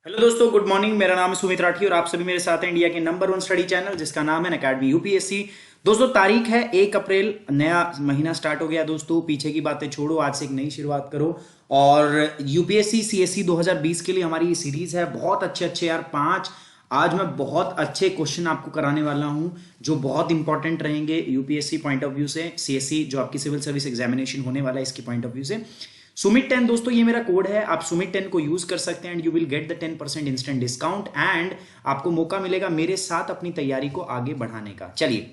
Hello दोस्तों, good morning. मेरा नाम है सुमित राठी और आप सभी मेरे साथ हैं इंडिया के नंबर 1 स्टडी चैनल जिसका नाम है अकेडमी यूपीएससी। दोस्तों, तारीख है 1 अप्रैल, नया महीना स्टार्ट हो गया। दोस्तों, पीछे की बातें छोड़ो, आज से एक नई शुरुआत करो। और यूपीएससी सीएससी 2020 के लिए हमारी ये सीरीज है। बहुत अच्छे अच्छे यार 5 आज मैं बहुत अच्छे क्वेश्चन आपको कराने वाला हूं जो बहुत इंपॉर्टेंट रहेंगे यूपीएससी पॉइंट ऑफ व्यू से, सीएससी जो आपकी सिविल सर्विस एग्जामिनेशन होने वाला है इसके पॉइंट ऑफ व्यू से। सुमित 10 दोस्तों, ये मेरा कोड है, आप सुमित 10 को यूज कर सकते हैं and you will get the 10% instant discount and आपको मौका मिलेगा मेरे साथ अपनी तैयारी को आगे बढ़ाने का। चलिए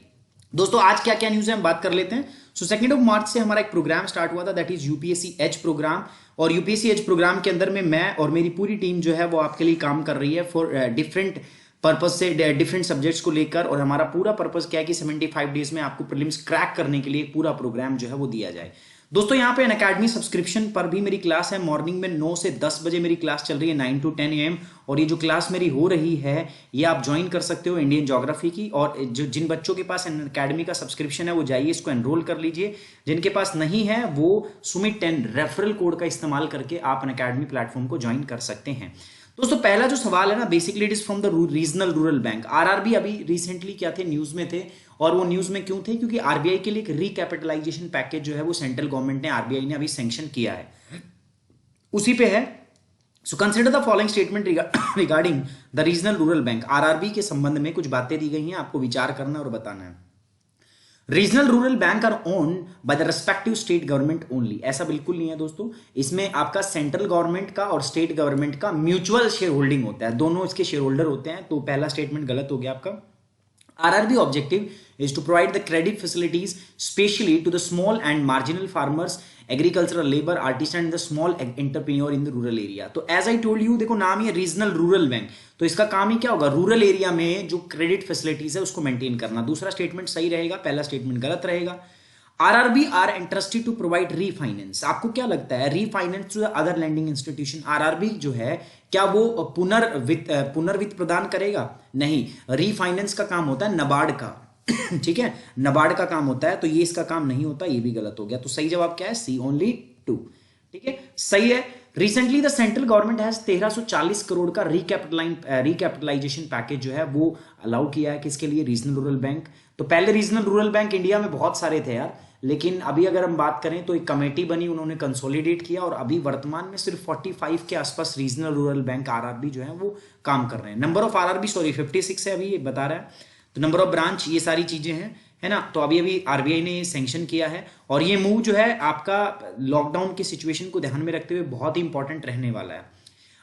दोस्तों, आज क्या क्या न्यूज है हम बात कर लेते हैं। सो 2 मार्च से हमारा एक प्रोग्राम स्टार्ट हुआ था, that is UPSC H programme. और यूपीएससी एच प्रोग्राम के अंदर में मैं और मेरी पूरी टीम जो है वो आपके लिए काम कर रही है फॉर डिफरेंट पर्पज से, डिफरेंट सब्जेक्ट्स को लेकर। और हमारा पूरा पर्पज क्या है कि 75 डेज में आपको प्रीलिम्स क्रैक करने के लिए पूरा प्रोग्राम जो है वो दिया जाए। दोस्तों, यहाँ पे अनअकैडमी सब्सक्रिप्शन पर भी मेरी क्लास है। मॉर्निंग में 9 से 10 बजे मेरी क्लास चल रही है, 9 to 10 AM। और ये जो क्लास मेरी हो रही है ये आप ज्वाइन कर सकते हो इंडियन ज्योग्राफी की। और जो जिन बच्चों के पास अनअकैडमी का सब्सक्रिप्शन है वो जाइए इसको एनरोल कर लीजिए। जिनके पास नहीं है वो सुमित 10 रेफरल कोड का इस्तेमाल करके आप अनअकैडमी प्लेटफॉर्म को ज्वाइन कर सकते हैं। दोस्तों, पहला जो सवाल है ना, basically it is from the regional rural bank. RRB अभी रिसेंटली क्या थे, न्यूज में थे। और वो न्यूज में क्यों थे? क्योंकि आरबीआई के लिए एक रिकैपिटलाइजेशन पैकेज जो है वो सेंट्रल गवर्नमेंट ने, आरबीआई ने अभी सैंक्शन किया है, उसी पे है। सो consider the following statement regarding the regional rural bank. RRB के संबंध में कुछ बातें दी गई हैं, आपको विचार करना और बताना है। Regional rural bank are owned by the respective state government only. ऐसा बिल्कुल नहीं है दोस्तों, इसमें आपका सेंट्रल गवर्नमेंट का और स्टेट गवर्नमेंट का म्यूचुअल शेयर होल्डिंग होता है, दोनों इसके शेयर होल्डर होते हैं। तो पहला स्टेटमेंट गलत हो गया आपका। RRB objective is to provide the credit facilities specially to the small and marginal farmers, agricultural labor, artisan and the small entrepreneur in the rural area। तो as I told you, देखो नाम ही regional rural bank, तो इसका काम ही क्या होगा, rural area में जो क्रेडिट फैसिलिटीज है उसको मेंटेन करना। दूसरा स्टेटमेंट सही रहेगा, पहला स्टेटमेंट गलत रहेगा। RRB are interested to provide refinance. आपको क्या लगता है, refinance to other landing institution, RRB जो है क्या वो पुनर्वित्त प्रदान करेगा? नहीं, रीफाइनेंस का काम होता है नबार्ड का। ठीक है, नबार्ड का काम होता है, तो ये इसका काम नहीं होता, ये भी गलत हो गया। तो सही जवाब क्या है? सी, ओनली 2। ठीक है, सही है। Recently the central government has 1340 crore का रिकैपिटलाइजेशन पैकेज जो है वो अलाउ किया है। किसके लिए? Regional rural bank. तो पहले रीजनल रूरल बैंक इंडिया में बहुत सारे थे यार, लेकिन अभी अगर हम बात करें तो एक कमेटी बनी, उन्होंने कंसोलिडेट किया और अभी वर्तमान में सिर्फ 45 के आसपास रीजनल रूरल बैंक आरआरबी जो है वो काम कर रहे हैं। नंबर ऑफ आरआरबी 56 है, अभी ये बता रहा है। तो नंबर ऑफ ब्रांच, ये सारी चीजें हैं, है ना। तो अभी अभी आरबीआई ने सैंक्शन किया है और ये मूव जो है आपका लॉकडाउन की सिचुएशन को ध्यान में रखते हुए बहुत ही इंपॉर्टेंट रहने वाला है।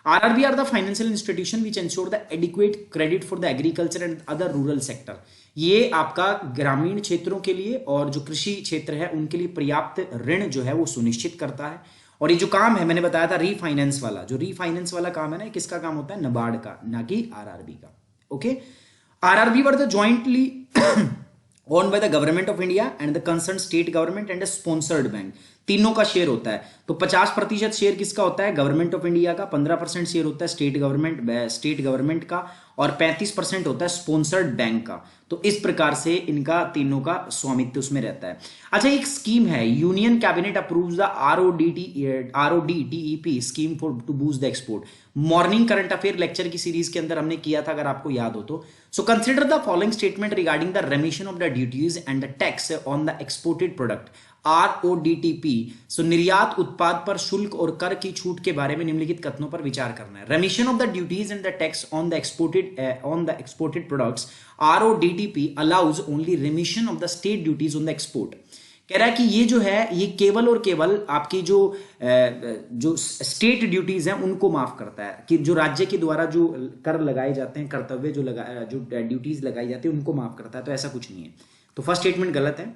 RRB are the financial institution which ensure the adequate credit for the agriculture and other rural sector। ये आपका ग्रामीण क्षेत्रों के लिए और जो कृषि क्षेत्र है उनके लिए पर्याप्त ऋण जो है वो सुनिश्चित करता है। और ये जो काम है मैंने बताया था रीफाइनेंस वाला, जो रीफाइनेंस वाला काम है ना, किसका काम होता है? नबार्ड का, ना कि आरआरबी का। Okay, RRB were the jointly owned by the government of India and the concerned state government and a sponsored bank। तीनों का शेयर होता है। तो 50% शेयर किसका होता है? गवर्नमेंट ऑफ इंडिया का, 15% शेयर होता है स्टेट गवर्नमेंट का और 35% होता है स्पॉन्सर्ड बैंक का। तो इस प्रकार से इनका तीनों का स्वामित्व उसमें रहता है। अच्छा, एक स्कीम है, union cabinet approves the RODTEP scheme for to boost the export. Morning current affair lecture की सीरीज के अंदर हमने किया था, अगर आपको याद हो तो। सो consider the following statement regarding the रेमिशन of the duties and the tax on the exported product, RODTP। सो निर्यात उत्पाद पर शुल्क और कर की छूट के बारे में निम्नलिखित कथनों पर विचार करना है। रेमिशन of the duties and the tax on the exported products, RODTP allows only रेमिशन of the state duties on the export. कह रहा है कि ये जो है ये केवल और केवल आपकी जो स्टेट ड्यूटीज हैं उनको माफ करता है, कि जो राज्य के द्वारा जो कर लगाए जाते हैं, कर्तव्य जो ड्यूटीज लगाई जाती है उनको माफ करता है। तो ऐसा कुछ नहीं है, तो फर्स्ट स्टेटमेंट गलत है।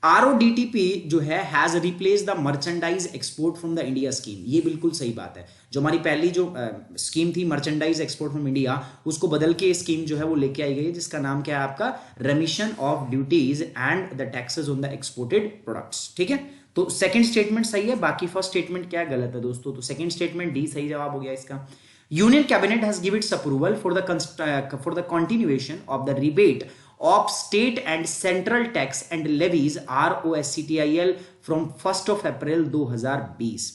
RODTP जो है has replace the merchandise export from the India scheme, ये बिल्कुल सही बात है। जो हमारी पहली जो स्कीम थी मर्चेंडाइज एक्सपोर्ट फ्रॉम इंडिया, उसको बदल के स्कीम जो है वो लेके आई गई है, जिसका नाम क्या है आपका? रेमिशन of duties and the taxes on the exported products. ठीक है, तो सेकंड स्टेटमेंट सही है, बाकी फर्स्ट स्टेटमेंट क्या गलत है दोस्तों। तो सेकंड स्टेटमेंट डी सही जवाब हो गया इसका। Union cabinet has give its approval for the continuation of the rebate of state and central tax and levies ROSCTIL from 1st of April 2020।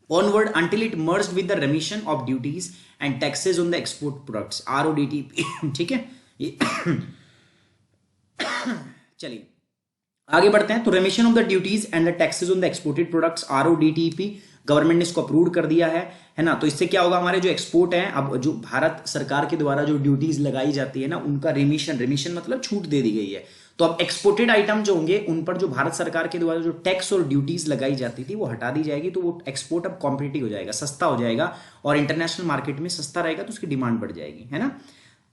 onward until it merged with the remission of duties and taxes on the export products RODTP। ठीक है ये चलिए आगे बढ़ते हैं। तो रेमिशन of the duties and the taxes on the exported products RODTP government ने इसको अप्रूव कर दिया है ना। तो इससे क्या होगा, हमारे जो एक्सपोर्ट है, अब जो भारत सरकार के द्वारा जो ड्यूटीज लगाई जाती है ना, उनका रेमिशन मतलब छूट दे दी गई है। तो अब एक्सपोर्टेड आइटम जो होंगे उन पर जो भारत सरकार के द्वारा जो टैक्स और ड्यूटीज लगाई जाती थी वो हटा दी जाएगी। तो वो एक्सपोर्ट अब कॉम्पिटिटिव हो जाएगा, सस्ता हो जाएगा, और इंटरनेशनल मार्केट में सस्ता रहेगा तो उसकी डिमांड बढ़ जाएगी, है ना।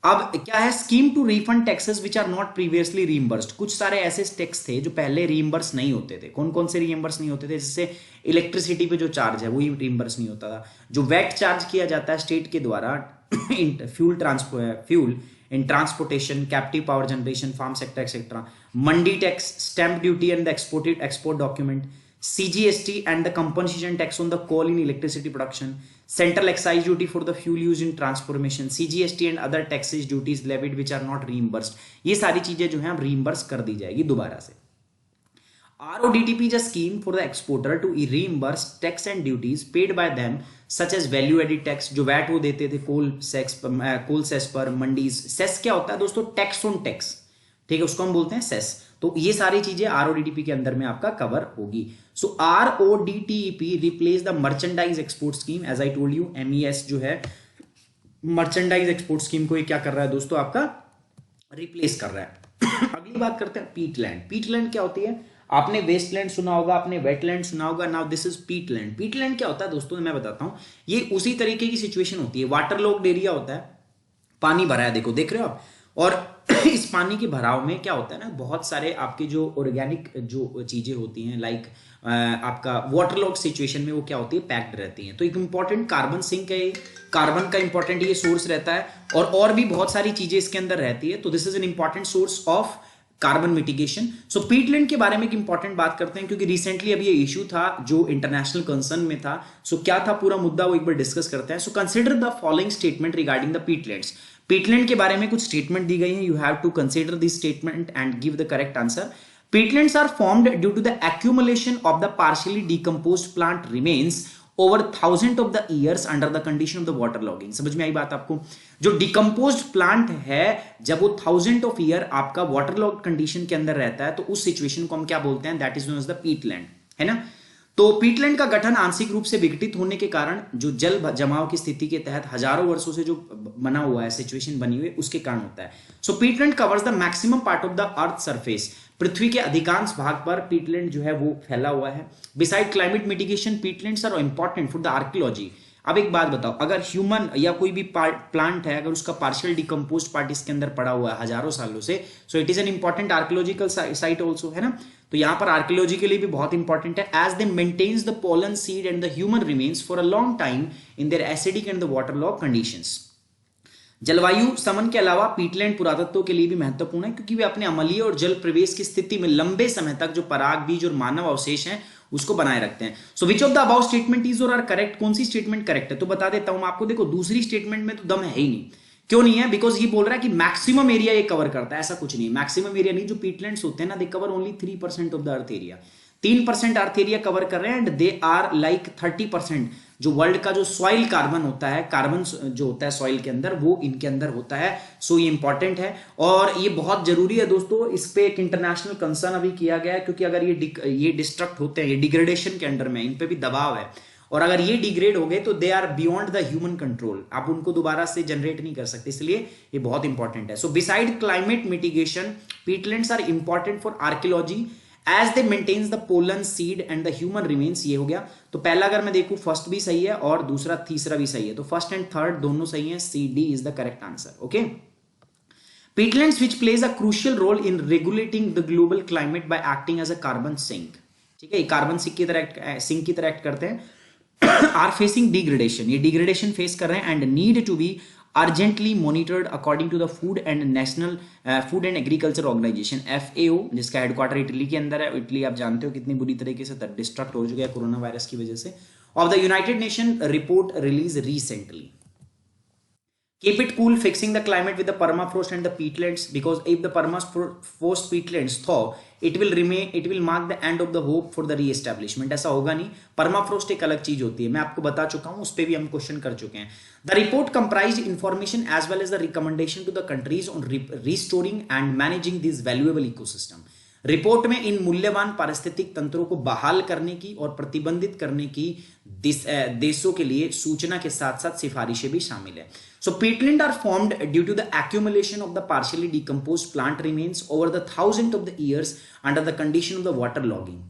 अब क्या है, scheme to refund taxes which are not previously reimbursed. कुछ सारे ऐसे टैक्स थे जो पहले रीइंबर्स नहीं होते थे। कौन कौन से रीइंबर्स नहीं होते थे? जैसे इलेक्ट्रिसिटी पे जो चार्ज है वही रीइंबर्स नहीं होता था। जो वैट चार्ज किया जाता है स्टेट के द्वारा fuel in transportation, captive power generation, farm sector etcetera, mandi tax, stamp duty and the export document, CGST and the compensation tax on the coal in electricity production, central excise duty for the fuel used in transformation, CGST and other taxes duties levied which are not reimbursed। ये सारी चीजें जो हैं अब reimburse कर दी जाएगी दोबारा से। RODTP is a scheme for the exporter to reimburse tax and duties paid by them such as value added tax, जो वैट वो देते थे कोल सेस पर, मंडीज। सेस क्या होता है दोस्तों? टैक्स ऑन टैक्स, ठीक है, उसको हम बोलते हैं सेस। तो ये सारी चीजें RODTP के अंदर में आपका कवर होगी। So RODTP replace the merchandise export scheme, as I told you. MES जो है मर्चेंडाइज एक्सपोर्ट स्कीम को ये क्या कर रहा है दोस्तों, आपका रिप्लेस कर रहा है। अगली बात करते हैं पीटलैंड। पीटलैंड क्या होती है? आपने वेस्टलैंड सुना होगा, आपने वेटलैंड सुना होगा। Now this is Peatland. Peatland क्या होता है दोस्तों, मैं बताता हूं। ये उसी तरीके की सिचुएशन होती है, वाटर लॉक्ड एरिया होता है, पानी भरा है, देखो देख रहे हो आप, और इस पानी के भराव में क्या होता है ना, बहुत सारे आपके जो ऑर्गेनिक जो चीजें होती हैं, लाइक आपका वाटर लॉक सिचुएशन में वो क्या होती है, पैक्ड रहती हैं। तो एक इंपॉर्टेंट कार्बन सिंक है, कार्बन का इंपॉर्टेंट ये सोर्स रहता है, और भी बहुत सारी चीजें इसके अंदर रहती है। तो this is an important source of carbon mitigation. So Peatland के बारे में एक इंपॉर्टेंट बात करते हैं, क्योंकि रिसेंटली अभी ये इशू था जो इंटरनेशनल कंसर्न में था। सो क्या था पूरा मुद्दा, वो एक बार डिस्कस करते हैं। So consider the following statement regarding the peatlands. Peatland के बारे में कुछ स्टेटमेंट दी गई है, you have to consider this statement and give the correct answer. Peatlands are formed due to the accumulation of the partially decomposed plant remains over thousands of the years under the condition of the water logging। समझ में आई बात आपको? जो decomposed plant है, जब वो 1000 of year आपका water log condition के अंदर रहता है, तो उस सिचुएशन को हम क्या बोलते हैं? That is known as the peatland, है ना। तो पीटलैंड का गठन आंशिक रूप से विघटित होने के कारण, जो जल जमाव की स्थिति के तहत हजारों वर्षों से जो बना हुआ है, सिचुएशन बनी हुई है, उसके कारण होता है। So peatland covers the maximum part of the earth surface. पृथ्वी के अधिकांश भाग पर पीटलैंड जो है वो फैला हुआ है। Beside climate mitigation, peatlands are important for the archaeology. अब एक बात बताओ, अगर ह्यूमन या कोई भी प्लांट है, अगर उसका पार्शियल डिकम्पोज पार्ट इसके अंदर पड़ा हुआ है हजारों सालों से, so it is an important archaeological site also, है ना। तो यहां पर आर्कियोलॉजी के लिए भी बहुत इंपॉर्टेंट है, as they maintains the pollen seed and the human remains for a long time in their acidic and the water log conditions. जलवायु समन के अलावा पीटलैंड पुरातत्व के लिए भी महत्वपूर्ण है, क्योंकि वे अपने अम्लीय और जल प्रवेश की स्थिति में लंबे समय तक जो पराग बीज और मानव अवशेष हैं उसको बनाए रखते हैं। So which of the about statement is और आर करेक्ट? कौन सी स्टेटमेंट करेक्ट है? तो बता देता हूं आपको। देखो, दूसरी स्टेटमेंट में तो दम है ही नहीं। क्यों नहीं है? बिकॉज ये बोल रहा है कि मैक्सिमम एरिया ये कवर करता है। ऐसा कुछ नहीं, मैक्सिमम एरिया नहीं। जो पीटलैंड्स होते हैं ना, they cover only 3% of the earth area. 3% earth area cover कर रहे हैं, एंड दे आर लाइक 30% जो वर्ल्ड का जो सॉइल कार्बन होता है, कार्बन जो होता है सॉइल के अंदर, वो इनके अंदर होता है। सो ये इंपॉर्टेंट है और ये बहुत जरूरी है दोस्तों। इस पे एक इंटरनेशनल कंसर्न अभी किया गया है, क्योंकि अगर ये डिस्ट्रक्ट होते हैं, ये डिग्रेडेशन के अंडर में, इन पे भी दबाव है, और अगर ये डिग्रेड हो गए तो they are beyond the human control. आप उनको दोबारा से जनरेट नहीं कर सकते, इसलिए ये बहुत इंपॉर्टेंट है। So beside climate mitigation, peatlands are important for archaeology as they maintains the pollen seed and the human remains. ये हो गया। तो पहला अगर मैं देखूं, फर्स्ट भी सही है और दूसरा तीसरा भी सही है, तो फर्स्ट एंड थर्ड दोनों सही है। CD is the correct answer. Okay. Peatlands which plays a crucial role in regulating the global climate by acting as a carbon sink। ठीक है, कार्बन सिंक की तरह एक्ट करते हैं। आर फेसिंग डिग्रेडेशन, ये डिग्रेडेशन फेस कर रहे हैं, and need to be urgently monitored according to the food and national food and agriculture organization FAO, जिसका हेडक्वार्टर इटली के अंदर है। इटली आप जानते हो कितनी बुरी तरीके से डिस्ट्रक्ट हो चुका है कोरोना वायरस की वजह से। Of the United nation report release recently. Keep it cool, fixing the climate with the permafrost and the peatlands, because if the permafrost peatlands thaw, it will mark the end of the hope for the re-establishment. ऐसा होगा नहीं, permafrost एक अलग चीज होती है, मैं आपको बता चुका हूं, उस पर भी हम क्वेश्चन कर चुके हैं. The report comprised information as well as the recommendation to the countries on restoring and managing this valuable ecosystem. Report में इन मूल्यवान पारिस्थितिक तंत्रों को बहाल करने की और प्रतिबंधित करने की देशों के लिए सूचना के साथ साथ सिफारिशें भी शामिल है. सो peatland are formed due to the accumulation of the partially decomposed plant remains over the thousands of the years under the condition of the water logging.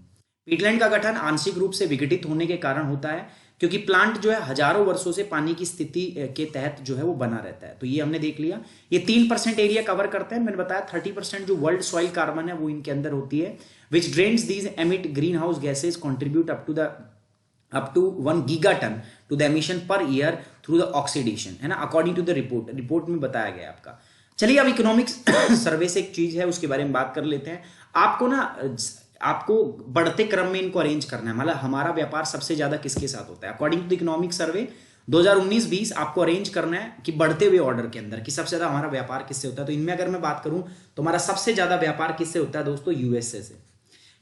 peatland का गठन आंशिक रूप से विघटित होने के कारण होता है क्योंकि प्लांट जो है हजारों वर्षों से पानी की स्थिति के तहत जो है वो बना रहता है. तो ये हमने देख लिया. ये 3% एरिया कवर करते हैं. मैंने बताया 30% जो वर्ल्ड सॉइल कार्बन है वो इनके अंदर होती है, which drains these emit green house gases contribute up to 1 gigaton to the emission per year through the oxidation, है ना, अकॉर्डिंग टू द रिपोर्ट में बताया गया आपका. चलिए अब इकोनॉमिक्स सर्वे से एक चीज है उसके बारे में बात कर लेते हैं. आपको बढ़ते क्रम में इनको अरेंज करना है. मतलब हमारा व्यापार सबसे ज्यादा किसके साथ होता है according to the economic survey 2019-20 आपको अरेंज करना है कि बढ़ते हुए ऑर्डर के अंदर कि सबसे ज्यादा हमारा व्यापार किससे होता है. तो इनमें अगर मैं बात करूं तो हमारा सबसे ज्यादा व्यापार किससे होता है दोस्तों, यूएसए से.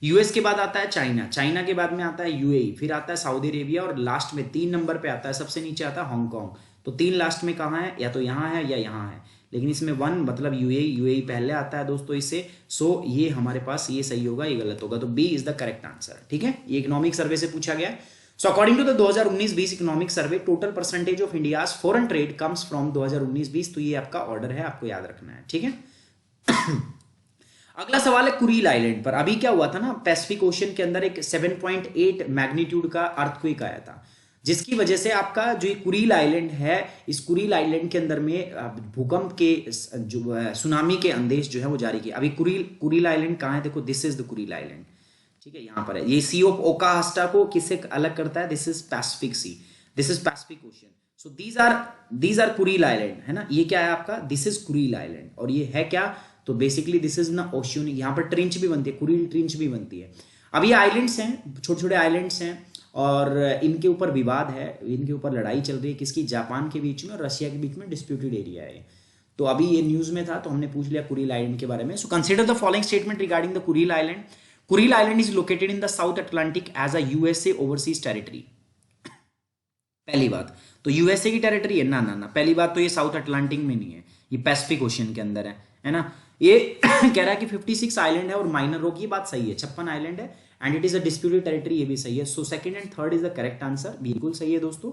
यूएस के बाद आता है चाइना के बाद में आता है यूएई, फिर आता है सऊदी अरेबिया और लास्ट में 3 नंबर पे आता है, सबसे नीचे आता है हांगकांग. तो 3 लास्ट में कहाँ है, या तो यहाँ है या यहाँ है, लेकिन इसमें 1 मतलब यूएई पहले आता है दोस्तों इससे. सो ये हमारे पास ये सही होगा, ये गलत होगा. तो B is the correct answer. ठीक है, ये इकोनॉमिक सर्वे से पूछा गया. So according to the 2019-20 economic survey total percentage of India's foreign trade comes from 2019-20. तो ये आपका ऑर्डर है, आपको याद रखना है. ठीक है. अगला सवाल है कुरील आइलैंड पर. अभी क्या हुआ था ना, पैसिफिक ओशन के अंदर एक 7.8 मैग्नीट्यूड का अर्थक्वेक आया था, जिसकी वजह से आपका जो ये कुरील आइलैंड है, इस कुरील आइलैंड के अंदर में भूकंप के जो सुनामी के आदेश जो है वो जारी किए. अभी कुरील आइलैंड कहाँ है, देखो this is the Kuril island. ठीक है, यहाँ पर है. ये सी ऑफ ओकाहास्टा को किससे अलग करता है, this is Pacific sea, this is Pacific Ocean. So these are Kuril island, है ना. ये क्या है आपका, दिस इज कुरील आइलैंड. और ये है क्या, तो बेसिकली दिस इज ना ओशियन. यहाँ पर ट्रेंच भी बनती है, कुरील ट्रेंच भी बनती है. अब ये आइलैंड्स हैं, छोटे छोटे आइलैंड्स हैं, और इनके ऊपर विवाद है, इनके ऊपर लड़ाई चल रही है किसकी, जापान के बीच में और रशिया के बीच में डिस्प्यूटेड एरिया है. तो अभी ये न्यूज में था तो हमने पूछ लिया कुरील आइलैंड के बारे में. So consider the following statement regarding the Kuril island. Kuril island is located in the South Atlantic as a USA overseas territory. पहली बात तो यूएसए की टेरिटरी है ना, पहली बात तो ये साउथ अटलांटिक में नहीं है, ये पैसिफिक ओशन के अंदर है ना. ये कह रहा है कि 56 आइलैंड है और माइनर रॉक, ये बात सही है. 56 आइलैंड है and it is a disputed territory, ये भी सही है. So second and third is the correct answer, बिल्कुल सही है दोस्तों.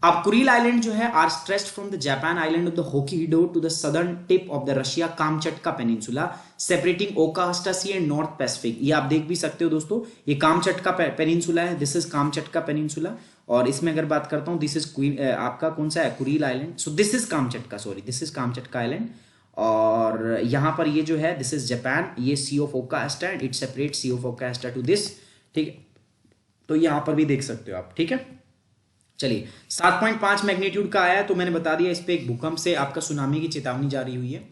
अब कुरील आइलैंड जो है are stretched from the Japan island of the Hokkaido to the southern tip of the Russia Kamchatka peninsula separating Okhotsk sea and north Pacific. ये आप देख भी सकते हो दोस्तों, ये कामचटका पेनिनसुला है, दिस इज कामचटका पेनिनसुला. और इसमें अगर बात करता हूं, दिस इज आपका कौन सा है, Kuril island. So this is Kamchatka, sorry this is Kamchatka island. और यहां पर ये जो है दिस इज जापान, ये sea of Okhotsk and it separate sea of Okhotsk to this. ठीक है, तो यहां पर भी देख सकते हो आप. ठीक है, चलिए 7.5 मैग्नीट्यूड का आया, तो मैंने बता दिया इस पे एक भूकंप से आपका सुनामी की चेतावनी जारी हुई है.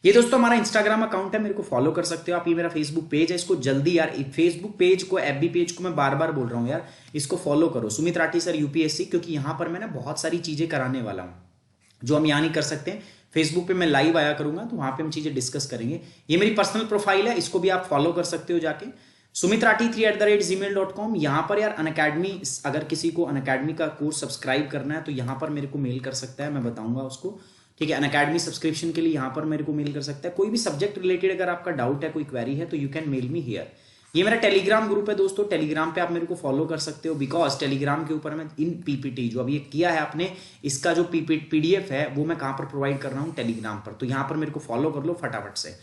ये दोस्तों हमारा इंस्टाग्राम अकाउंट है, मेरे को फॉलो कर सकते हो आप. ये मेरा फेसबुक पेज है, इसको जल्दी यार फेसबुक पेज को, एफबी पेज को मैं बार बार बोल रहा हूँ यार, इसको फॉलो करो, सुमित राठी सर यूपीएससी, क्योंकि यहां पर मैं ना बहुत सारी चीजें कराने वाला हूँ जो हम यहाँ नहीं कर सकते. फेसबुक पे मैं लाइव आया करूंगा, तो वहां पे हम चीजें डिस्कस करेंगे. ये मेरी पर्सनल प्रोफाइल है, इसको भी आप फॉलो कर सकते हो जाके, sumitrathi3@gmail.com. यहाँ पर यार अनअकैडमी, अगर किसी को अनअकैडमी का कोर्स सब्सक्राइब करना है तो यहाँ पर मेरे को मेल कर सकता है, मैं बताऊंगा उसको. ठीक है, अनअकैडमी सब्सक्रिप्शन के लिए यहाँ पर मेरे को मेल कर सकता है. कोई भी सब्जेक्ट रिलेटेड अगर आपका डाउट है, कोई क्वेरी है, तो you can mail me here. ये मेरा टेलीग्राम ग्रुप है दोस्तों, टेलीग्राम पे आप मेरे को फॉलो कर सकते हो, बिकॉज टेलीग्राम के ऊपर मैं इन पीपीटी जो अभी ये किया है आपने, इसका जो पीडीएफ है वो मैं कहाँ पर प्रोवाइड कर रहा हूँ, टेलीग्राम पर. तो यहाँ पर मेरे को फॉलो कर लो फटाफट से.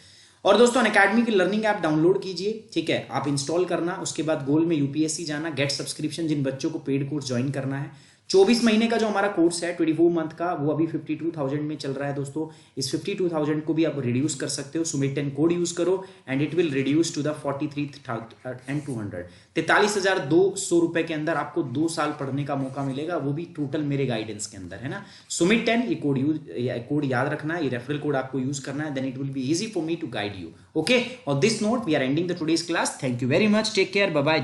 और दोस्तों अनअकैडमी की लर्निंग ऐप डाउनलोड कीजिए. ठीक है, आप इंस्टॉल करना, उसके बाद गोल में यूपीएससी जाना, गेट सब्सक्रिप्शन. जिन बच्चों को पेड कोर्स ज्वाइन करना है, 24 महीने का जो हमारा कोर्स है 24 मंथ का, वो अभी 52,000 में चल रहा है दोस्तों. इस 52,000 को भी आप रिड्यूस कर सकते हो. सुमित 10 कोड यूज करो and it will reduce to the 43,200. 43,200 रुपए के अंदर आपको 2 साल पढ़ने का मौका मिलेगा, वो भी टोटल मेरे गाइडेंस के अंदर, है ना. सुमित 10 ये कोड याद रखना है, ये रेफरल कोड आपको यूज करना है, then it will be easy for me to guide you. Okay, और this note we are ending the today's class. Thank you very much, take care, bye bye.